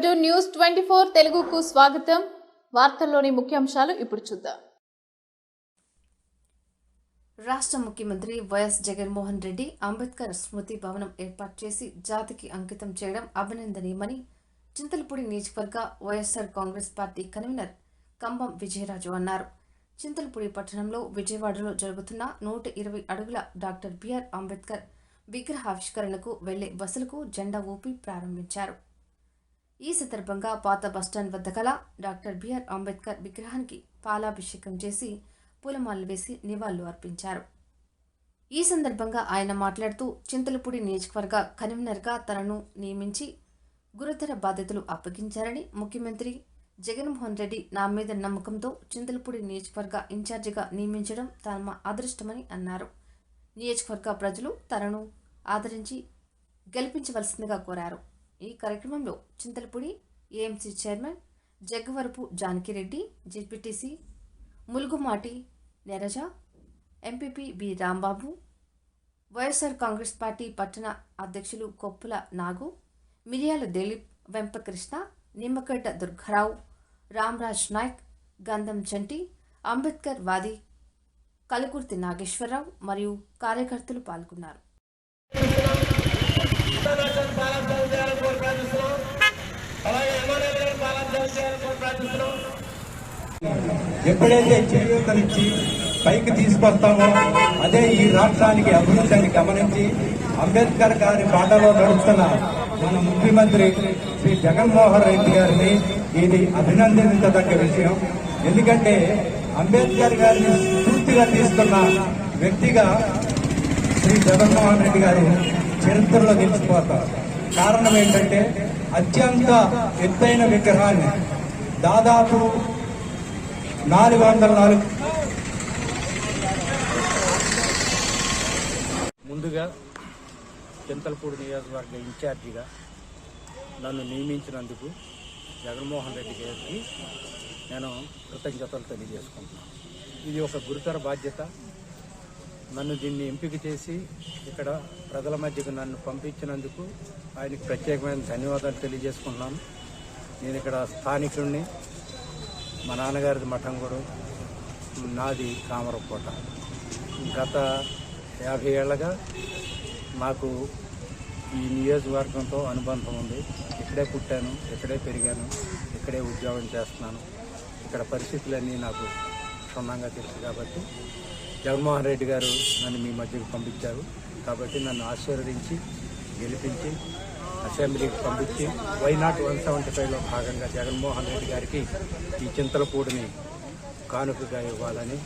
To news 24 తెలుగుకు స్వాగతం. వార్తల్లోని ముఖ్యాంశాలు ఇప్పుడు చూద్దాం. రాష్ట్ర ముఖ్యమంత్రి వైఎస్ జగన్మోహన్ రెడ్డి అంబేద్కర్ స్మృతి భవనం ఏర్పాటు చేసి జాతికి అంకితం చేయడం అభినందనీయమని చింతలపూడి నియోజకవర్గ వైఎస్ఆర్ కాంగ్రెస్ పార్టీ కన్వీనర్ కంబం విజయరాజు అన్నారు. చింతలపూడి పట్టణంలో విజయవాడలో జరుగుతున్న 120 అడుగుల డాక్టర్ బిఆర్ అంబేద్కర్ విగ్రహావిష్కరణకు వెళ్లే బస్సులకు జెండా ఊపి ప్రారంభించారు. ఈ సందర్భంగా పాత బస్టాండ్ వద్ద గల డాక్టర్ బిఆర్ అంబేద్కర్ విగ్రహానికి పాలాభిషేకం చేసి పూలమాలలు వేసి నివాళులు అర్పించారు. ఈ సందర్భంగా ఆయన మాట్లాడుతూ చింతలపూడి నియోజకవర్గ కన్వీనర్గా తనను నియమించి గురుతర బాధ్యతలు అప్పగించారని, ముఖ్యమంత్రి జగన్మోహన్ రెడ్డి నా మీద నమ్మకంతో చింతలపూడి నియోజకవర్గ ఇన్ఛార్జిగా నియమించడం తమ అదృష్టమని అన్నారు. నియోజకవర్గ ప్రజలు తనను ఆదరించి గెలిపించవలసిందిగా కోరారు. ఈ కార్యక్రమంలో Chintalapudi AMC chairman Jaggavarapu Janakireddy, ZPTC Mulugumati Neraja, MPP B Rambabu, YSR Congress party పట్టణ అధ్యక్షులు కొప్పుల నాగు, మిరియాల దిలీప్, వెంపకృష్ణ, నిమ్మగడ్డ దుర్గారావు, రామ్రాజ్ నాయక్, గంధం చంటి, అంబేద్కర్ వాది కలుకుర్తి నాగేశ్వరరావు మరియు కార్యకర్తలు పాల్గొన్నారు. ఎప్పుడైతే చేయూతనిచ్చి పైకి తీసుకొస్తామో అదే ఈ రాష్ట్రానికి అభివృద్ధిని గమనించి అంబేద్కర్ గారి బాటలో నడుస్తున్న మన ముఖ్యమంత్రి శ్రీ జగన్మోహన్ రెడ్డి గారిని ఇది అభినందించదగ్గ విషయం. ఎందుకంటే అంబేద్కర్ గారిని స్ఫూర్తిగా తీసుకున్న వ్యక్తిగా శ్రీ జగన్మోహన్ రెడ్డి గారు చరిత్రలో నిలిచిపోతారు. కారణం ఏంటంటే అత్యంత ఎత్తైన విగ్రహాన్ని దాదాపు 404 ముందుగా చింతలపూడి నియోజకవర్గ ఇన్ఛార్జిగా నన్ను నియమించినందుకు జగన్మోహన్ రెడ్డి గారికి నేను కృతజ్ఞతలు తెలియజేసుకుంటున్నాను. ఇది ఒక గురుతర బాధ్యత. నన్ను దీన్ని ఎంపిక చేసి ఇక్కడ ప్రజల మధ్యకు నన్ను పంపించినందుకు ఆయనకు ప్రత్యేకమైన ధన్యవాదాలు తెలియజేసుకుంటున్నాను. నేను ఇక్కడ స్థానికుడిని. మా నాన్నగారిది మఠంగూడు, నాది కామరకోట. గత 50 ఏళ్లుగా నాకు ఈ నియోజకవర్గంతో అనుబంధం ఉంది. ఇక్కడే పుట్టాను, ఇక్కడే పెరిగాను, ఇక్కడే ఉద్యోగం చేస్తున్నాను. ఇక్కడ పరిస్థితులన్నీ నాకు క్షుణ్ణంగా తెలుసు కాబట్టి జగన్మోహన్ రెడ్డి గారు నన్ను మీ మధ్యకు పంపించారు. కాబట్టి నన్ను ఆశీర్వదించి గెలిపించి అసెంబ్లీకి పంపించి వైనాట్ 175లో భాగంగా జగన్మోహన్ రెడ్డి గారికి ఈ చింతలపూడిని కానుకగా ఇవ్వాలని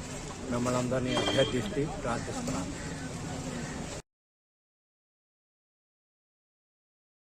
మిమ్మల్ని అందరినీ అభ్యర్థిస్తూ ప్రార్థిస్తున్నాను.